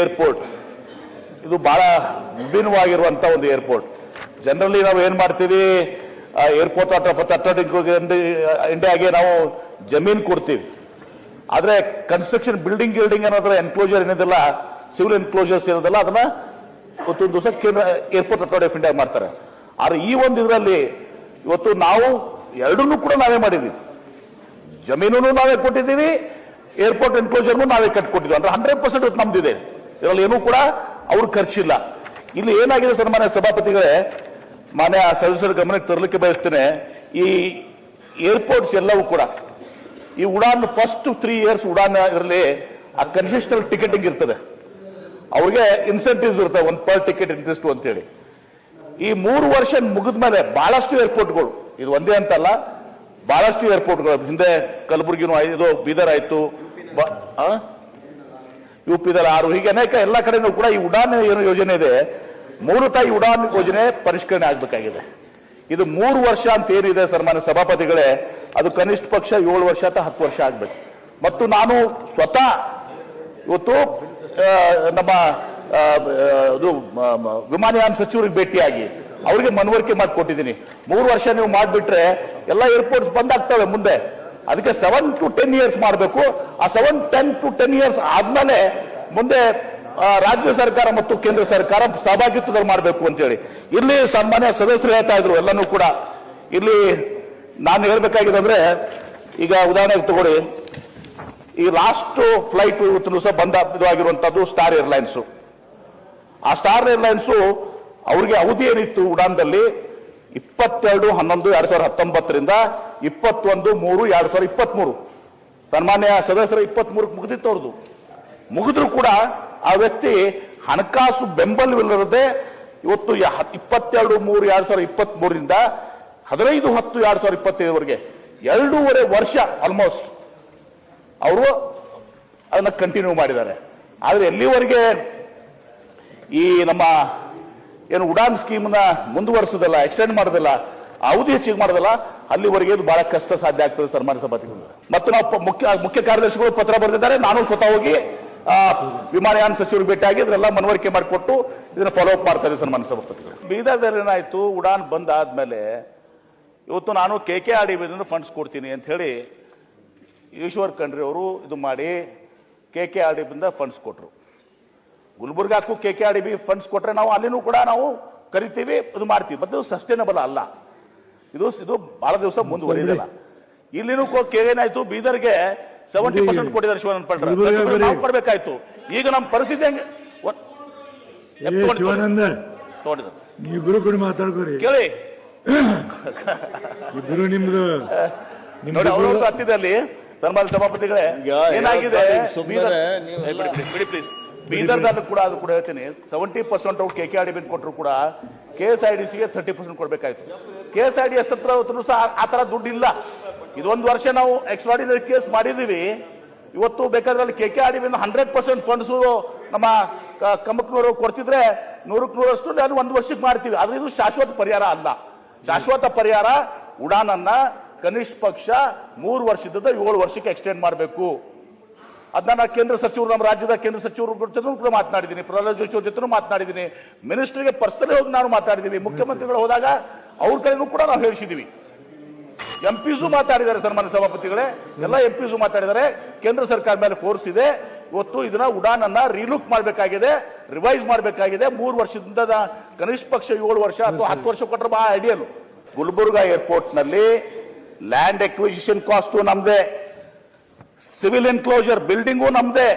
Airport ಇದು ಬಹಳ ವಿಭಿನ್ನವಾಗಿರುವಂತ ಒಂದು ಏರ್ಪೋರ್ಟ್. ಜನರಲಿ ನಾವು ಏನ್ ಮಾಡ್ತೀವಿ, ಏರ್ಪೋರ್ಟ್ ಇಂಡಿಯಾಗೆ ನಾವು ಜಮೀನು ಕೊಡ್ತೀವಿ. ಆದ್ರೆ ಕನ್ಸ್ಟ್ರಕ್ಷನ್ ಬಿಲ್ಡಿಂಗ್ ಅನ್ನೋದ್ರ ಎನ್ಕ್ಲೋಜರ್ ಏನಿದೆಲ್ಲ, ಸಿವಿಲ್ ಎನ್ಕ್ಲೋಜರ್ಸ್ ಇರೋದಲ್ಲ, ಅದನ್ನ ಇವತ್ತೊಂದು ದಿವಸ ಏರ್ಪೋರ್ಟ್ ಅಥಾರಿಟಿ ಆಫ್ ಇಂಡಿಯಾ ಮಾಡ್ತಾರೆ. ಆದ್ರೆ ಈ ಒಂದು ಇದರಲ್ಲಿ ಇವತ್ತು ನಾವು ಎರಡನ್ನೂ ಕೂಡ ನಾವೇ ಮಾಡಿದೀವಿ. ಜಮೀನು ನಾವೇ ಕೊಟ್ಟಿದ್ದೀವಿ, ಏರ್ಪೋರ್ಟ್ ಎನ್ಕ್ಲೋಜರ್ನು ನಾವೇ ಕಟ್ಕೊಟ್ಟಿದ್ವಿ. ಅಂದ್ರೆ 100% ನಮ್ದಿದೆ, ಇದರಲ್ಲಿ ಏನೂ ಕೂಡ ಅವ್ರ ಖರ್ಚಿಲ್ಲ. ಇಲ್ಲಿ ಏನಾಗಿದೆ ಸನ್ಮಾನ್ಯ ಸಭಾಪತಿಗಳೇ, ಮಾನ್ಯ ಸದಸ್ಯರ ಗಮನಕ್ಕೆ ತರಲಿಕ್ಕೆ ಬಯಸ್ತೇನೆ, ಈ ಏರ್ಪೋರ್ಟ್ಸ್ ಎಲ್ಲವೂ ಕೂಡ ಈ ಉಡಾನ್ ಫಸ್ಟ್ 3 years ಉಡಾನ್ ಇದರಲ್ಲಿ ಆ ಕನ್ಸೆಷನಲ್ ಟಿಕೆಟಿಂಗ್ ಇರ್ತದೆ, ಅವ್ರಿಗೆ ಇನ್ಸೆಂಟಿವ್ಸ್ ಇರ್ತವೆ, ಒಂದು ಪರ್ ಟಿಕೆಟ್ ಇಂಟ್ರೆಸ್ಟ್ ಅಂತೇಳಿ. ಈ 3 ವರ್ಷ ಮುಗಿದ ಮೇಲೆ ಬಹಳಷ್ಟು ಏರ್ಪೋರ್ಟ್ಗಳು, ಇದು ಒಂದೇ ಅಂತಲ್ಲ, ಬಹಳಷ್ಟು ಏರ್ಪೋರ್ಟ್ಗಳು, ಹಿಂದೆ ಕಲಬುರಗಿನೂ ಇದು ಬೀದರ್ ಆಯ್ತು, ಯುಪಿದಲ್ಲಿ 6, ಹೀಗೆ ಅನೇಕ ಎಲ್ಲ ಕಡೆನೂ ಕೂಡ ಈ ಉಡಾನ್ ಏನು ಯೋಜನೆ ಇದೆ, ಮೂಲತಃ ಈ ಉಡಾನ್ ಯೋಜನೆ ಪರಿಷ್ಕರಣೆ ಆಗಬೇಕಾಗಿದೆ. ಇದು 3 ವರ್ಷ ಅಂತ ಏನಿದೆ ಸನ್ಮಾನ್ಯ ಸಭಾಪತಿಗಳೇ, ಅದು ಕನಿಷ್ಠ ಪಕ್ಷ 7 ವರ್ಷ ಅಥವಾ 10 ವರ್ಷ ಆಗ್ಬೇಕು. ಮತ್ತು ನಾನು ಸ್ವತಃ ಇವತ್ತು ನಮ್ಮ ವಿಮಾನಯಾನ ಸಚಿವರಿಗೆ ಭೇಟಿಯಾಗಿ ಅವರಿಗೆ ಮನವರಿಕೆ ಮಾಡಿಕೊಟ್ಟಿದ್ದೀನಿ. 3 ವರ್ಷ ನೀವು ಮಾಡಿಬಿಟ್ರೆ ಎಲ್ಲ ಏರ್ಪೋರ್ಟ್ಸ್ ಬಂದ್ ಆಗ್ತವೆ ಮುಂದೆ. ಅದಕ್ಕೆ 7 to 10 years ಮಾಡಬೇಕು. ಆ 7 to 10 years ಆದ್ಮೇಲೆ ಮುಂದೆ ರಾಜ್ಯ ಸರ್ಕಾರ ಮತ್ತು ಕೇಂದ್ರ ಸರ್ಕಾರ ಸಹಭಾಗಿತ್ವದಲ್ಲಿ ಮಾಡಬೇಕು ಅಂತೇಳಿ ಇಲ್ಲಿ ಸಾಮಾನ್ಯ ಸದಸ್ಯರು ಹೇಳ್ತಾ ಇದ್ರು. ಎಲ್ಲನೂ ಕೂಡ ಇಲ್ಲಿ ನಾನು ಹೇಳ್ಬೇಕಾಗಿದೆ ಅಂದ್ರೆ, ಈಗ ಉದಾಹರಣೆಗೆ ತಗೊಳ್ಳಿ, ಈ ಲಾಸ್ಟ್ ಫ್ಲೈಟ್ ಇವತ್ತು ಸಹ ಬಂದ ಇದಾಗಿರುವಂತದ್ದು ಸ್ಟಾರ್ ಏರ್ಲೈನ್ಸ್. ಆ ಸ್ಟಾರ್ ಏರ್ಲೈನ್ಸ್ ಅವ್ರಿಗೆ ಅವಧಿ ಏನಿತ್ತು ಉಡಾನ್ದಲ್ಲಿ 22/11/2019 21/3/2023. ಸನ್ಮಾನ್ಯ ಸದಸ್ಯರ 23 ಮುಗಿದಿತ್ತು ಅವ್ರದ್ದು. ಮುಗಿದ್ರು ಕೂಡ ಆ ವ್ಯಕ್ತಿ ಹಣಕಾಸು ಬೆಂಬಲವಿಲ್ಲದೆ ಇವತ್ತು 22/3/2023 15/10/2027 2.5 ವರ್ಷ ಆಲ್ಮೋಸ್ಟ್ ಅವರು ಅದನ್ನ ಕಂಟಿನ್ಯೂ ಮಾಡಿದ್ದಾರೆ. ಆದ್ರೆ ಎಲ್ಲಿವರೆಗೆ ಈ ನಮ್ಮ ಏನು ಉಡಾನ್ ಸ್ಕೀಮ್ನ ಮುಂದುವರಿಸೋದಲ್ಲ, ಎಕ್ಸ್ಟೆಂಡ್ ಮಾಡೋದಿಲ್ಲ, ಅವಧಿ ಹೆಚ್ಚಿಗೆ ಮಾಡೋದಲ್ಲ, ಅಲ್ಲಿವರೆಗೆ ಇದು ಬಹಳ ಕಷ್ಟ ಸಾಧ್ಯ ಆಗ್ತದೆ ಸನ್ಮಾನ್ಯ ಸಭಾಪತಿಗಳು. ಮತ್ತು ನಾವು ಮುಖ್ಯ ಕಾರ್ಯದರ್ಶಿಗಳು ಪತ್ರ ಬರೆದಿದ್ದಾರೆ. ನಾನು ಸ್ವತಃ ಹೋಗಿ ವಿಮಾನಯಾನ ಸಚಿವರು ಭೇಟಿಯಾಗಿ ಇದರೆಲ್ಲ ಮನವರಿಕೆ ಮಾಡಿಕೊಟ್ಟು ಇದನ್ನ ಫಾಲೋ ಅಪ್ ಮಾಡ್ತಾರೆ ಸನ್ಮಾನ್ಯ ಸಭಾಪತಿಗಳು. ಬೀದರ್ದಲ್ಲಿ ಏನಾಯ್ತು, ಉಡಾನ್ ಬಂದ್ ಆದ್ಮೇಲೆ ಇವತ್ತು ನಾನು KKRDB ಫಂಡ್ಸ್ ಕೊಡ್ತೀನಿ ಅಂತ ಹೇಳಿ ಈಶ್ವರ್ ಖಂಡ್ರೆ ಅವರು ಇದು ಮಾಡಿ KKRDB ಫಂಡ್ಸ್ ಕೊಟ್ಟರು. ಗುಲ್ಬರ್ಗಾಕ್ಕೂ KKRDB ಫಂಡ್ಸ್ ಕೊಟ್ರೆ ನಾವು ಅಲ್ಲಿನೂ ಕೂಡ ನಾವು ಕರಿತೀವಿ, ಇದು ಮಾಡ್ತೀವಿ. ಮತ್ತೆ ಇದು ಸಸ್ಟೈನಬಲ್ ಅಲ್ಲ, ಇದು ಬಹಳ ದಿವಸ ಮುಂದುವರಿಯೋದಿಲ್ಲ. ಇಲ್ಲಿನೂ ಏನಾಯ್ತು, ಬೀದರ್ಗೆ 70% ಕೊಟ್ಟಿದ್ದಾರೆ ಶಿವಾನಂದ ಪಂಡ್ರ, ನಾವು ಕೊಡ್ಬೇಕಾಯ್ತು. ಈಗ ನಮ್ಮ ಪರಿಸ್ಥಿತಿ ಹೆಂಗೆ ಇಬ್ರು ಕೂಡ ಮಾತಾಡ್ಕೋರಿ, ಕೇಳಿ ಇಬ್ರು ನಿಮ್ದು ನೋಡಿ. ಅವರು ಹತ್ತಿದಲ್ಲಿ ಸನ್ಮಾನ್ಯ ಸಭಾಪತಿಗಳೇ ಏನಾಗಿದೆ, ಬಿಡಿ ಪ್ಲೀಸ್, ಬೀದರ್ದಲ್ಲೂ ಕೂಡ ಅದು ಕೂಡ ಹೇಳ್ತೀನಿ, 70% ಅವ್ರು KKRDB ಕೊಟ್ಟರು ಕೂಡ KSIDCಗೆ 30% ಕೊಡ್ಬೇಕಾಯ್ತು. KSIDS ಹತ್ರ ಸಹ ಆ ತರ ದುಡ್ಡು ಇಲ್ಲ. ಇದೊಂದು ವರ್ಷ ನಾವು ಎಕ್ಸ್ಟ್ರಾರ್ಡಿನರಿ ಕೇಸ್ ಮಾಡಿದೀವಿ. ಇವತ್ತು ಬೇಕಾದ್ರೆ KKRDB 100% ಫಂಡ್ಸ್ ನಮ್ಮ ಕಮಕ್ನವರು ಕೊಡ್ತಿದ್ರೆ 100% ನಾನು 1 ವರ್ಷಕ್ಕೆ ಮಾಡ್ತೀವಿ. ಆದ್ರೆ ಇದು ಶಾಶ್ವತ ಪರಿಹಾರ ಅಲ್ಲ. ಶಾಶ್ವತ ಪರಿಹಾರ ಉಡಾನನ್ನ ಕನಿಷ್ಠ ಪಕ್ಷ 3 ವರ್ಷದಿಂದ 7 ವರ್ಷಕ್ಕೆ ಎಕ್ಸ್ಟೆಂಡ್ ಮಾಡಬೇಕು. ಅದನ್ನ ಕೇಂದ್ರ ಸಚಿವರು, ನಮ್ಮ ರಾಜ್ಯದ ಕೇಂದ್ರ ಸಚಿವರು ಜೊತೆ ಕೂಡ ಮಾತನಾಡಿದ್ದೀನಿ, ಪ್ರಹ್ಲಾದ್ ಜೋಶಿ ಅವ್ರ ಜೊತೆ ಮಾತನಾಡಿದ್ದೀನಿ, ಮಿನಿಸ್ಟರ್ಗೆ ಪರ್ಸನಲಿ ಹೋಗಿ ನಾನು ಮಾತಾಡಿದ್ದೀನಿ, ಮುಖ್ಯಮಂತ್ರಿಗಳು ಹೋದಾಗ ಅವ್ರ ಕಡೆನೂ ಕೂಡ ನಾವು ಹೇಳಿಸಿದೀವಿ. MPs ಮಾತಾಡಿದ್ದಾರೆ ಸನ್ಮಾನ್ಯ ಸಭಾಪತಿಗಳೇ, ಎಲ್ಲ MPs ಮಾತಾಡಿದ್ದಾರೆ. ಕೇಂದ್ರ ಸರ್ಕಾರ ಮೇಲೆ ಫೋರ್ಸ್ ಇದೆ. ಇವತ್ತು ಇದನ್ನ ಉಡಾನ್ ಅನ್ನ ರೀಲುಕ್ ಮಾಡಬೇಕಾಗಿದೆ, ರಿವೈಸ್ ಮಾಡಬೇಕಾಗಿದೆ. 3 ವರ್ಷದಿಂದ ಕನಿಷ್ಠ ಪಕ್ಷ 7 ವರ್ಷ ಅಥವಾ 10 ವರ್ಷ ಕೊಟ್ಟರೆ ಬಹಳ ಐಡಿಯಲ್. ಗುಲ್ಬರ್ಗಾ ಏರ್ಪೋರ್ಟ್ ನಲ್ಲಿ ಲ್ಯಾಂಡ್ ಎಕ್ವಿಸಿಷನ್ ಕಾಸ್ಟ್ ನಮ್ದೇ, ಸಿವಿಲ್ ಎನ್ಕ್ಲೋಜರ್ ಬಿಲ್ಡಿಂಗು ನಮ್ದೇ.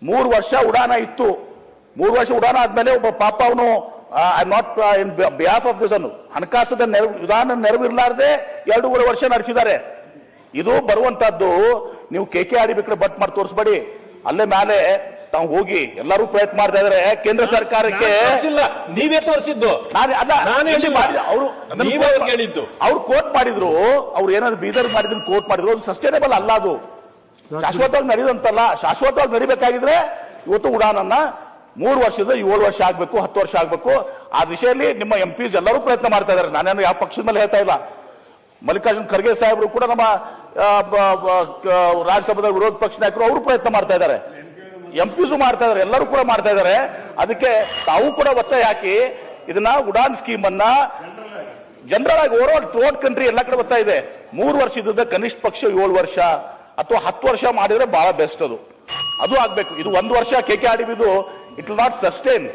3 ವರ್ಷ ಉಡಾನ ಇತ್ತು. 3 ವರ್ಷ ಉಡಾನ ಆದ್ಮೇಲೆ ಒಬ್ಬ ಪಾಪ ಅವನು I not in behalf of this ಅನ್ನು ಹಣಕಾಸದ ವಿಧಾನ ನೆರವಿರ್ಲಾರ್ದೆ 2.5 ವರ್ಷ ನಡೆಸಿದ್ದಾರೆ. ಇದು ಬರುವಂತದ್ದು ನೀವು KKRDB ಕಡೆ ಬಟ್ ಮಾಡಿ ತೋರಿಸಬೇಡಿ. ಅಲ್ಲೇ ಮೇಲೆ ತಾವು ಹೋಗಿ ಎಲ್ಲರೂ ಪ್ರಯತ್ನ ಮಾಡ್ತಾ ಇದಾರೆ. ಕೇಂದ್ರ ಸರ್ಕಾರಕ್ಕೆ ನೀವೇ ತೋರಿಸಿದ್ದು, ಅವ್ರು ಕೋಟ್ ಮಾಡಿದ್ರು, ಅವ್ರು ಏನಾದ್ರು ಬೀದರ್ ಮಾಡಿದ್ರು ಕೋಟ್ ಮಾಡಿದ್ರು. ಅದು ಸಸ್ಟೈನಬಲ್ ಅಲ್ಲ, ಅದು ಶಾಶ್ವತವಾಗಿ ನಡೆದಂತಲ್ಲ. ಶಾಶ್ವತವಾಗಿ ನಡಿಬೇಕಾಗಿದ್ರೆ ಇವತ್ತು ಉಡಾನನ್ನ 3 ವರ್ಷದಿಂದ 7 ವರ್ಷ ಆಗ್ಬೇಕು, 10 ವರ್ಷ ಆಗ್ಬೇಕು. ಆ ದಿಶೆಯಲ್ಲಿ ನಿಮ್ಮ MPs ಎಲ್ಲರೂ ಪ್ರಯತ್ನ ಮಾಡ್ತಾ ಇದ್ದಾರೆ. ನಾನೇನು ಯಾವ ಪಕ್ಷದ ಮೇಲೆ ಹೇಳ್ತಾ ಇಲ್ಲ. ಮಲ್ಲಿಕಾರ್ಜುನ್ ಖರ್ಗೆ ಸಾಹೇಬರು ಕೂಡ ನಮ್ಮ ರಾಜ್ಯಸಭಾದ ವಿರೋಧ ಪಕ್ಷ ನಾಯಕರು ಅವರು ಪ್ರಯತ್ನ ಮಾಡ್ತಾ ಇದ್ದಾರೆ. ಎಂಪಿಸು ಮಾಡ್ತಾ ಇದಾರೆ, ಎಲ್ಲರೂ ಕೂಡ ಮಾಡ್ತಾ ಇದಾರೆ. ಅದಕ್ಕೆ ತಾವು ಕೂಡ ಒತ್ತಾಯ ಹಾಕಿ ಇದನ್ನ ಉಡಾನ್ ಸ್ಕೀಮ್ ಅನ್ನ ಜನರಲ್ ಆಗಿ ಓವರ್ ಥ್ರೂಔಟ್ ಕಂಟ್ರಿ ಎಲ್ಲ ಕಡೆ ಒತ್ತಾಯ ಇದೆ. 3 ವರ್ಷ ಇದ್ದ ಕನಿಷ್ಠ ಪಕ್ಷ 7 ವರ್ಷ ಅಥವಾ 10 ವರ್ಷ ಮಾಡಿದ್ರೆ ಬಹಳ ಬೆಸ್ಟ್. ಅದು ಆಗ್ಬೇಕು. ಇದು 1 ವರ್ಷ KKRDB it will not sustain.